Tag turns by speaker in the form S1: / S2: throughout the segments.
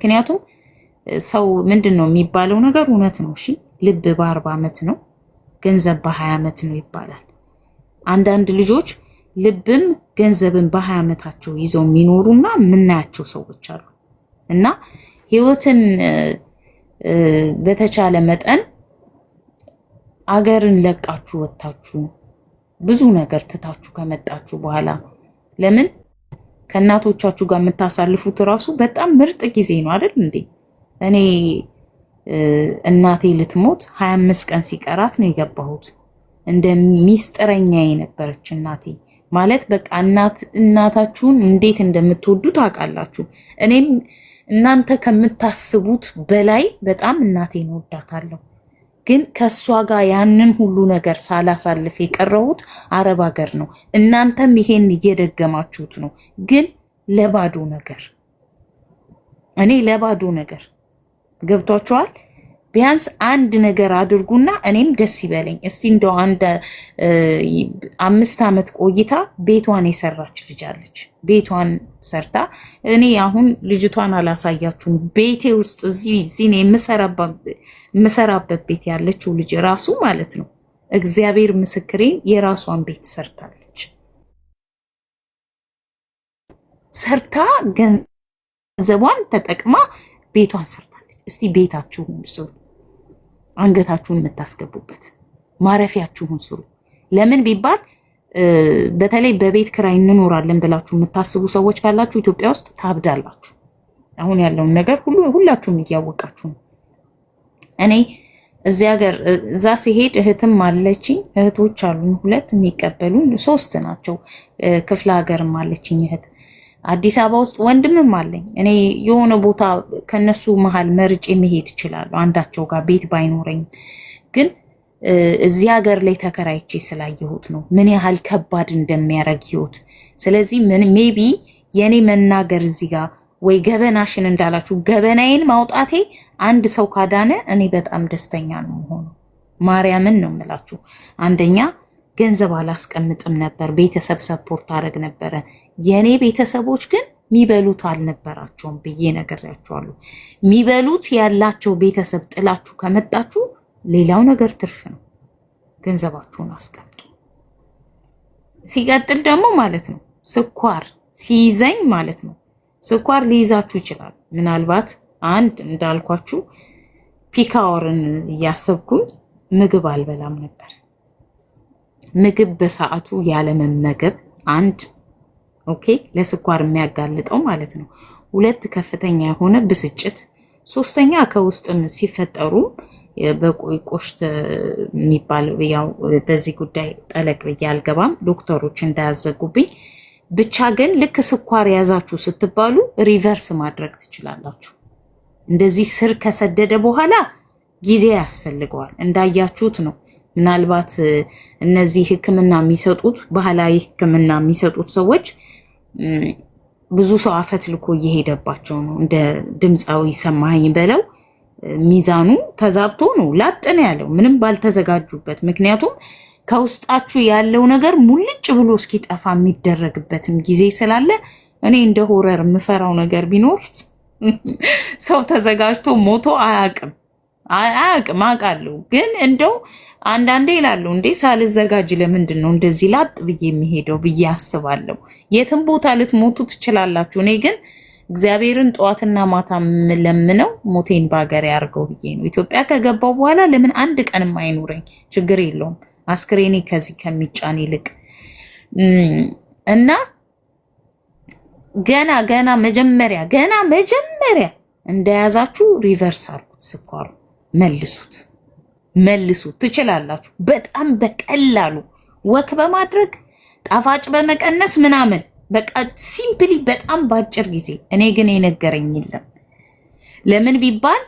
S1: ምክንያቱም ሰው ምንድነው የሚባለው ነገር እውነት ነው። እሺ ልብ በ40 ዓመት ነው ገንዘብ በ20 ዓመት ነው ይባላል። አንዳንድ ልጆች ልብም ገንዘብን በ20 ዓመታቸው ይዘው የሚኖሩና የምናያቸው ሰዎች አሉ። እና ህይወትን በተቻለ መጠን አገርን ለቃችሁ ወጣችሁ ብዙ ነገር ትታችሁ ከመጣችሁ በኋላ ለምን ከእናቶቻችሁ ጋር የምታሳልፉት ራሱ በጣም ምርጥ ጊዜ ነው አይደል እንዴ? እኔ እናቴ ልትሞት 25 ቀን ሲቀራት ነው የገባሁት። እንደ ሚስጥረኛ የነበረች እናቴ ማለት በቃ እናታችሁን እንዴት እንደምትወዱ ታውቃላችሁ። እኔም እናንተ ከምታስቡት በላይ በጣም እናቴን ወዳታለሁ። ግን ከሷ ጋር ያንን ሁሉ ነገር ሳላሳልፍ የቀረሁት አረብ ሀገር ነው። እናንተም ይሄን እየደገማችሁት ነው፣ ግን ለባዶ ነገር። እኔ ለባዶ ነገር ገብቷችኋል። ቢያንስ አንድ ነገር አድርጉና እኔም ደስ ይበለኝ። እስቲ እንደው አንድ 5 ዓመት ቆይታ ቤቷን የሰራች ልጅ አለች። ቤቷን ሰርታ እኔ አሁን ልጅቷን አላሳያችሁም። ቤቴ ውስጥ እዚህ የምሰራበት ቤት ያለችው ልጅ ራሱ ማለት ነው እግዚአብሔር ምስክሬን የራሷን ቤት ሰርታለች። ሰርታ ገንዘቧን ተጠቅማ ቤቷን ሰርታለች። እስቲ ቤታችሁን ስሩ፣ አንገታችሁን የምታስገቡበት ማረፊያችሁን ስሩ። ለምን ቢባል በተለይ በቤት ክራይ እንኖራለን ብላችሁ የምታስቡ ሰዎች ካላችሁ ኢትዮጵያ ውስጥ ታብዳላችሁ። አሁን ያለውን ነገር ሁላችሁም እያወቃችሁ ነው። እኔ እዚህ ሀገር እዛ ሲሄድ እህትም አለችኝ፣ እህቶች አሉን 2 የሚቀበሉን 3 ናቸው። ክፍለ ሀገርም አለችኝ እህት። አዲስ አበባ ውስጥ ወንድምም አለኝ። እኔ የሆነ ቦታ ከነሱ መሃል መርጬ መሄድ እችላለሁ አንዳቸው ጋር ቤት ባይኖረኝ። ግን እዚህ ሀገር ላይ ተከራይቼ ስላየሁት ነው ምን ያህል ከባድ እንደሚያደርግ ህይወት። ስለዚህ ሜቢ የኔ መናገር እዚህ ጋር ወይ ገበናሽን እንዳላችሁ ገበናዬን ማውጣቴ አንድ ሰው ካዳነ እኔ በጣም ደስተኛ ነው የምሆነው። ማርያምን ነው የምላችሁ። አንደኛ ገንዘብ አላስቀምጥም ነበር፣ ቤተሰብ ሰፖርት አደረግ ነበረ። የኔ ቤተሰቦች ግን ሚበሉት አልነበራቸውም ብዬ ነግሬያቸዋለሁ። ሚበሉት ያላቸው ቤተሰብ ጥላችሁ ከመጣችሁ ሌላው ነገር ትርፍ ነው። ገንዘባችሁን አስቀምጡ። ሲቀጥል ደግሞ ማለት ነው ስኳር ሲይዘኝ ማለት ነው ስኳር ሊይዛችሁ ይችላል። ምናልባት አንድ እንዳልኳችሁ ፒካወርን እያሰብኩኝ ምግብ አልበላም ነበር። ምግብ በሰዓቱ ያለመመገብ አንድ ኦኬ ለስኳር የሚያጋልጠው ማለት ነው። 2 ከፍተኛ የሆነ ብስጭት፣ 3ኛ ከውስጥም ሲፈጠሩ በቆሽት የሚባል ያው በዚህ ጉዳይ ጠለቅ ብዬ አልገባም፣ ዶክተሮች እንዳያዘጉብኝ። ብቻ ግን ልክ ስኳር ያዛችሁ ስትባሉ ሪቨርስ ማድረግ ትችላላችሁ። እንደዚህ ስር ከሰደደ በኋላ ጊዜ ያስፈልገዋል። እንዳያችሁት ነው። ምናልባት እነዚህ ሕክምና የሚሰጡት ባህላዊ ሕክምና የሚሰጡት ሰዎች ብዙ ሰው አፈትልኮ እየሄደባቸው ነው። እንደ ድምፃዊ ሰማኸኝ በለው ሚዛኑ ተዛብቶ ነው ላጥን ያለው ምንም ባልተዘጋጁበት። ምክንያቱም ከውስጣችሁ ያለው ነገር ሙልጭ ብሎ እስኪጠፋ የሚደረግበትም ጊዜ ስላለ እኔ እንደ ሆረር የምፈራው ነገር ቢኖር ሰው ተዘጋጅቶ ሞቶ አያውቅም አውቃለሁ። ግን እንደው አንዳንዴ ይላሉ እንዴ ሳልዘጋጅ ለምንድን ነው እንደዚህ ላጥ ብዬ የሚሄደው ብዬ አስባለሁ። የትም ቦታ ልትሞቱ ትችላላችሁ። እኔ ግን እግዚአብሔርን ጠዋትና ማታ የምለምነው ሞቴን በሀገር ያርገው ብዬ ነው። ኢትዮጵያ ከገባው በኋላ ለምን አንድ ቀንም አይኑረኝ ችግር የለውም አስክሬኔ ከዚህ ከሚጫን ይልቅ እና ገና መጀመሪያ እንደያዛችሁ ሪቨርስ አርጉት። ስኳሩ መልሱት ትችላላችሁ። በጣም በቀላሉ ወክ በማድረግ ጣፋጭ በመቀነስ ምናምን በቃ ሲምፕሊ በጣም ባጭር ጊዜ። እኔ ግን የነገረኝ የለም። ለምን ቢባል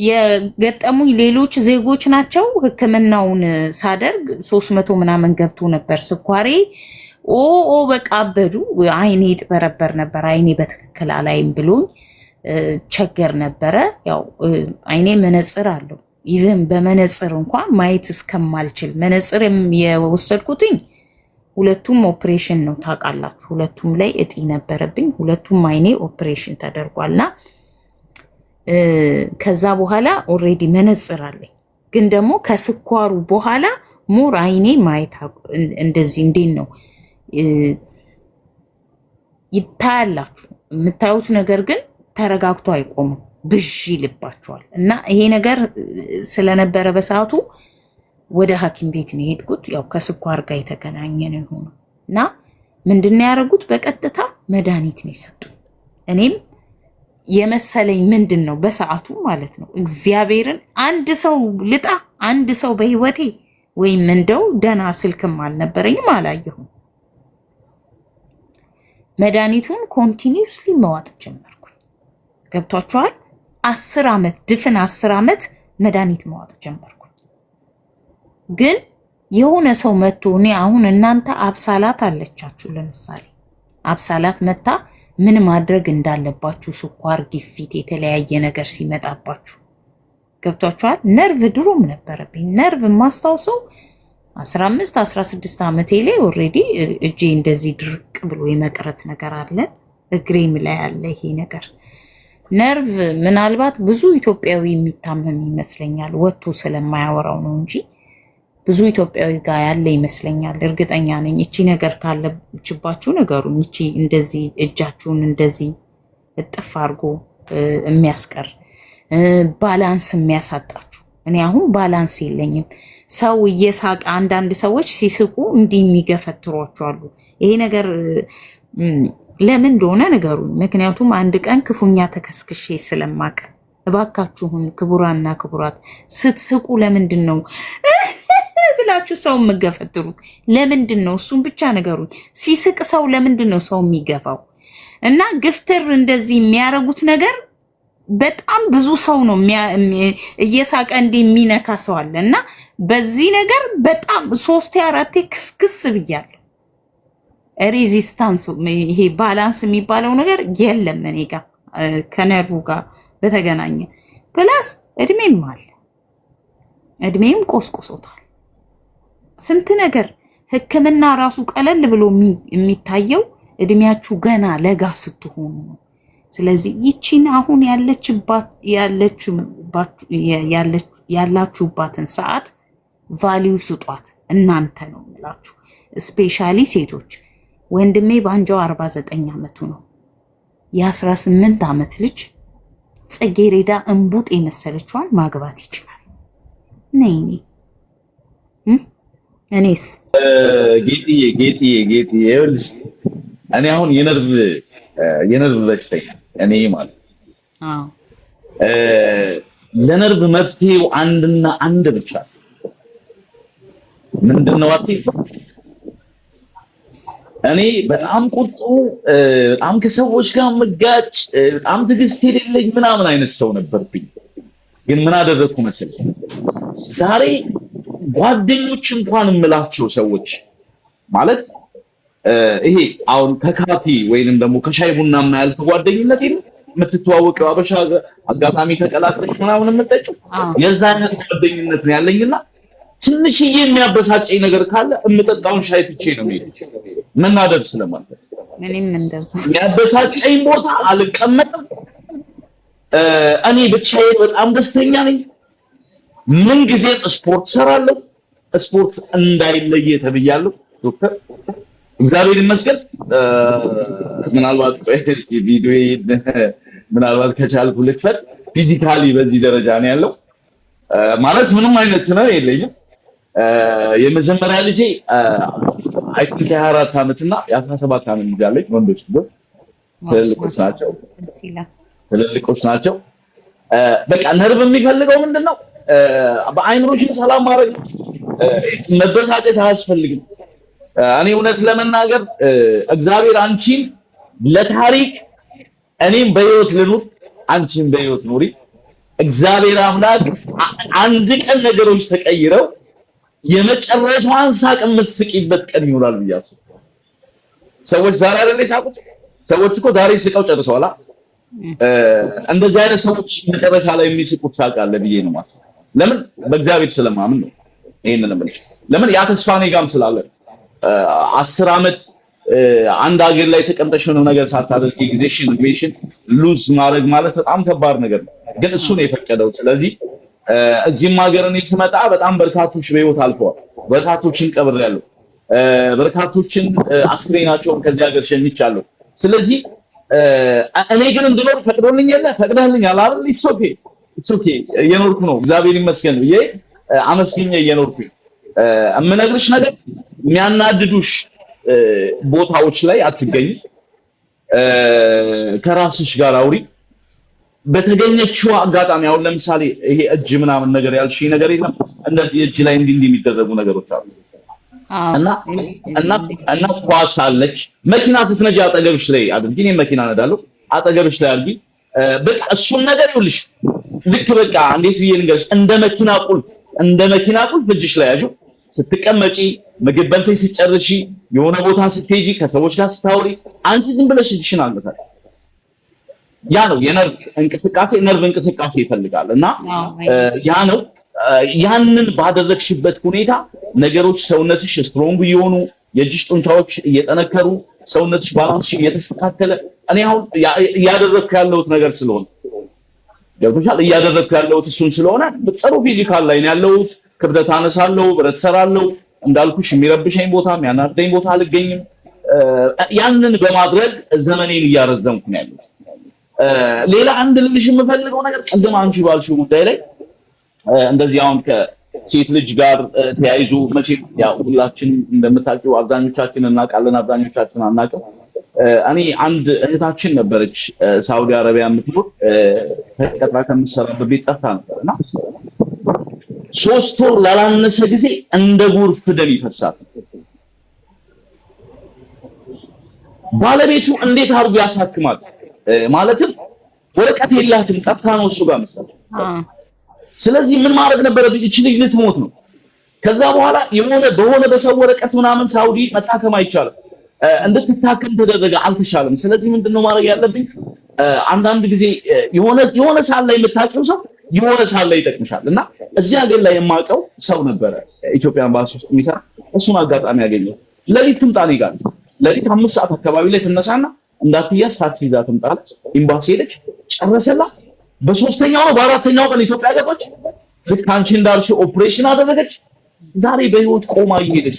S1: የገጠሙኝ ሌሎች ዜጎች ናቸው። ሕክምናውን ሳደርግ 300 ምናምን ገብቶ ነበር ስኳሬ። በቃ አበዱ። አይኔ ይጥበረበር ነበር። አይኔ በትክክል አላይም ብሎኝ ቸገር ነበረ። ያው አይኔ መነጽር አለው። ይህም በመነጽር እንኳን ማየት እስከማልችል መነጽር የወሰድኩትኝ 2ቱም ኦፕሬሽን ነው ታውቃላችሁ። 2ቱም ላይ እጢ ነበረብኝ። 2ቱም አይኔ ኦፕሬሽን ተደርጓልና ከዛ በኋላ ኦልሬዲ መነጽር አለኝ። ግን ደግሞ ከስኳሩ በኋላ ሞር አይኔ ማየት እንደዚህ እንዴት ነው ይታያላችሁ። የምታዩት ነገር ግን ተረጋግቶ አይቆምም፣ ብዥ ይልባቸዋል። እና ይሄ ነገር ስለነበረ በሰዓቱ ወደ ሐኪም ቤት ነው የሄድኩት። ያው ከስኳር ጋር የተገናኘ ነው የሆነው እና ምንድነው ያደረጉት? በቀጥታ መድኃኒት ነው የሰጡኝ። እኔም የመሰለኝ ምንድን ነው በሰዓቱ ማለት ነው እግዚአብሔርን አንድ ሰው በህይወቴ ወይም እንደው ደህና ስልክም አልነበረኝም አላየሁም። መድኃኒቱን ኮንቲኒውስሊ መዋጥ ጀመርኩኝ። ገብቷችኋል? 10 ዓመት ድፍን 10 ዓመት መድኃኒት መዋጥ ጀመርኩኝ። ግን የሆነ ሰው መጥቶ እኔ አሁን እናንተ አብሳላት አለቻችሁ፣ ለምሳሌ አብሳላት መታ ምን ማድረግ እንዳለባችሁ ስኳር፣ ግፊት፣ የተለያየ ነገር ሲመጣባችሁ ገብቷችኋል? ነርቭ ድሮም ነበረብኝ። ነርቭ ማስታውሰው 15 16 ዓመቴ ላይ ኦልሬዲ እጄ እንደዚህ ድርቅ ብሎ የመቅረት ነገር አለ፣ እግሬም ላይ አለ ይሄ ነገር። ነርቭ ምናልባት ብዙ ኢትዮጵያዊ የሚታመም ይመስለኛል፣ ወጥቶ ስለማያወራው ነው እንጂ ብዙ ኢትዮጵያዊ ጋር ያለ ይመስለኛል። እርግጠኛ ነኝ። እቺ ነገር ካለችባችሁ ነገሩኝ። እቺ እንደዚህ እጃችሁን እንደዚህ እጥፍ አድርጎ የሚያስቀር ባላንስ የሚያሳጣችሁ። እኔ አሁን ባላንስ የለኝም። ሰው እየሳቀ አንዳንድ ሰዎች ሲስቁ እንዲህ የሚገፈትሯቸው አሉ። ይሄ ነገር ለምን እንደሆነ ነገሩኝ። ምክንያቱም አንድ ቀን ክፉኛ ተከስክሼ ስለማቀ። እባካችሁን ክቡራና ክቡራት ስትስቁ ለምንድን ነው ብላችሁ ሰው የምገፈትሩት? ለምንድን ነው? እሱን ብቻ ነገሩኝ። ሲስቅ ሰው ለምንድን ነው ሰው የሚገፋው? እና ግፍትር እንደዚህ የሚያረጉት ነገር በጣም ብዙ ሰው ነው እየሳቀ እንዲህ የሚነካ ሰው አለ። እና በዚህ ነገር በጣም 3 4 ክስክስ ብያለሁ። ሬዚስታንስ ይሄ ባላንስ የሚባለው ነገር የለም እኔ ጋር ከነርቭ ጋር በተገናኘ ፕላስ እድሜም ቆስቆሶታል። ስንት ነገር ሕክምና ራሱ ቀለል ብሎ የሚታየው እድሜያችሁ ገና ለጋ ስትሆኑ ነው። ስለዚህ ይቺን አሁን ያላችሁባትን ሰዓት ቫሊዩ ስጧት። እናንተ ነው የምላችሁ፣ ስፔሻሊ ሴቶች። ወንድሜ ባንጃው 49 ዓመቱ ነው። የ18 ዓመት ልጅ ጽጌሬዳ እንቡጥ የመሰለችዋን ማግባት ይችላል። ነይኔ እኔስ
S2: ጌጥዬ ይኸውልሽ፣ እኔ አሁን የነርቭ በሽተኛ እኔ ማለት ለነርቭ መፍትሄው አንድና አንድ ብቻ ምንድነው? እኔ በጣም ቁጡ፣ በጣም ከሰዎች ጋር መጋጭ፣ በጣም ትዕግስት የሌለኝ ምናምን አይነት ሰው ነበርኩኝ። ግን ምን አደረግኩ መሰለኝ? ዛሬ ጓደኞች እንኳን የምላቸው ሰዎች ማለት ይሄ አሁን ከካፌ ወይንም ደግሞ ከሻይ ቡና የማያልፍ ጓደኝነት የምትተዋወቀው አበሻ አጋጣሚ ተቀላቅለሽ ምናምን የምትጠጪው የዛ አይነት ጓደኝነት ነው ያለኝና ትንሽዬ የሚያበሳጨኝ ነገር ካለ የምጠጣውን ሻይ ትቼ ነው የምሄደው። መናደድ ስለማለት
S1: ምንም እንደዛ
S2: የሚያበሳጨኝ ቦታ አልቀመጥም። እኔ ብቻዬን በጣም ደስተኛ ነኝ። ምን ጊዜም ስፖርት ሰራለሁ። ስፖርት እንዳይለየ ተብያለሁ ዶክተር። እግዚአብሔር ይመስገን። ምናልባት እስቲ ቪዲዮ ምናልባት ከቻልኩ ልክፈት። ፊዚካሊ በዚህ ደረጃ ነው ያለው ማለት ምንም አይነት ነው የለኝም። የመጀመሪያ ልጄ አይ ቲንክ 24 ዓመትና የ17 ዓመት ልጅ አለኝ። ወንዶች ልጆች ትልልቆች ናቸው። በቃ ነርቭ የሚፈልገው ምንድነው? በአይምሮሽን ሰላም ማድረግ፣ መበሳጨት አያስፈልግም። እኔ እውነት ለመናገር እግዚአብሔር አንቺን ለታሪክ እኔም በህይወት ልኑር፣ አንቺም በህይወት ኑሪ። እግዚአብሔር አምላክ አንድ ቀን ነገሮች ተቀይረው የመጨረሻዋን ሳቅ የምትስቂበት ቀን ይሆናል ብዬ አስባለሁ። ሰዎች ዛሬ አይደል የሳቁት? ሰዎች እኮ ዛሬ ስቀው ጨርሰዋል። እንደዚህ አይነት ሰዎች መጨረሻ ላይ የሚስቁት ሳቅ አለ ብዬ ነው የማስበው። ለምን? በእግዚአብሔር ስለማምን ነው ይሄንን ለምን? ለምን ያ ተስፋ እኔ ጋርም ስላለ 10 ዓመት አንድ ሀገር ላይ ተቀምጠሽ ነው ነገር ሳታደርጊ ጊዜሽን ሉዝ ማድረግ ማለት በጣም ከባድ ነገር ነው። ግን እሱ ነው የፈቀደው። ስለዚህ እዚህም ሀገር እኔ ስመጣ በጣም በርካቶች በህይወት አልፈዋል። በርካቶችን ቀብሬያለሁ። በርካቶችን አስክሬናቸውን ከዚህ ሀገር ሸኝቻለሁ። ስለዚህ እኔ ግን እንድኖር ፈቅዶልኛል ፈቅደህልኛል አይደል? ኢትስ ኦኬ እየኖርኩ ነው እግዚአብሔር ይመስገን ብዬ አመስግኜ እየኖርኩኝ እምነግርሽ ነገር የሚያናድዱሽ ቦታዎች ላይ አትገኝ። ከራስሽ ጋር አውሪ። በተገኘችው አጋጣሚ አሁን ለምሳሌ ይሄ እጅ ምናምን ነገር ያልሽኝ ነገር የለም እንደዚህ እጅ ላይ እንዲህ የሚደረጉ ነገሮች አሉ እና ኳስ አለች መኪና ስትነጂ አጠገብሽ ላይ አድርጊ። እኔ መኪና ነዳለሁ አጠገብሽ ላይ አድርጊ። በቃ እሱን ነገር ይኸውልሽ ልክ በቃ እንዴት ብዬ ልንገርሽ እንደ መኪና ቁልፍ እጅሽ ላይ ያዡ። ስትቀመጪ ምግብ በልተሽ ስትጨርሺ የሆነ ቦታ ስትሄጂ ከሰዎች ጋር ስታወሪ አንቺ ዝም ብለሽ እጅሽን አንገታል። ያ ነው የነርቭ እንቅስቃሴ ይፈልጋል እና ያ ነው ያንን ባደረግሽበት ሁኔታ ነገሮች ሰውነትሽ ስትሮንግ እየሆኑ የእጅሽ ጡንቻዎች እየጠነከሩ ሰውነትሽ ባላንስሽ እየተስተካከለ እኔ አሁን እያደረግኩ ያለሁት ነገር ስለሆነ ገብቶሻል። እያደረግኩ ያለሁት እሱን ስለሆነ ጥሩ ፊዚካል ላይ ነው ያለሁት። ክብደት አነሳለሁ፣ ብረት ሰራለሁ። እንዳልኩሽ የሚረብሸኝ ቦታ የሚያናደኝ ቦታ አልገኝም። ያንን በማድረግ ዘመኔን እያረዘምኩ ነው ያለሁት። ሌላ አንድ ልልሽ የምፈልገው ነገር ቅድም አንቺ ባልሽው ጉዳይ ላይ እንደዚህ አሁን ከሴት ልጅ ጋር ተያይዞ መቼም ያው ሁላችን እንደምታውቂው አብዛኞቻችን እናውቃለን፣ አብዛኞቻችን አናውቅም። እኔ አንድ እህታችን ነበረች ሳውዲ አረቢያ የምትኖር ተቀጥራ ከምትሰራበት ቤት ጠፍታ ነበርና 3 ወር ላላነሰ ጊዜ እንደ ጎርፍ ደም ይፈሳት። ባለቤቱ እንዴት አድርጎ ያሳክማት? ማለትም ወረቀት የላትም ጠፍታ ነው እሱ ጋር መሰለኝ። ስለዚህ ምን ማድረግ ነበረብኝ? እቺ ልጅ ልትሞት ነው። ከዛ በኋላ በሆነ በሰው ወረቀት ምናምን ሳውዲ መታከም አይቻልም። እንድትታከም ተደረገ፣ አልተቻለም። ስለዚህ ምንድነው ማድረግ ያለብኝ? አንዳንድ ጊዜ የሆነ ሳል ላይ የምታውቂው ሰው የሆነ ሳል ላይ ይጠቅምሻል። እና እዚህ ሀገር ላይ የማውቀው ሰው ነበረ ኢትዮጵያ ኤምባሲ ውስጥ የሚሰራ። እሱን አጋጣሚ ያገኘው ለሊት ትምጣ እኔ ጋር ለሊት 5 ሰዓት አካባቢ ላይ ትነሳና እንዳትያዝ ታክሲ ይዛ ትምጣለች። ኤምባሲ ሄደች፣ ጨረሰላት። በ3ኛው ነው በ4ኛው ቀን ኢትዮጵያ ገባች። ልክ አንቺ እንዳልሽው ኦፕሬሽን አደረገች። ዛሬ በህይወት ቆማ እየሄደች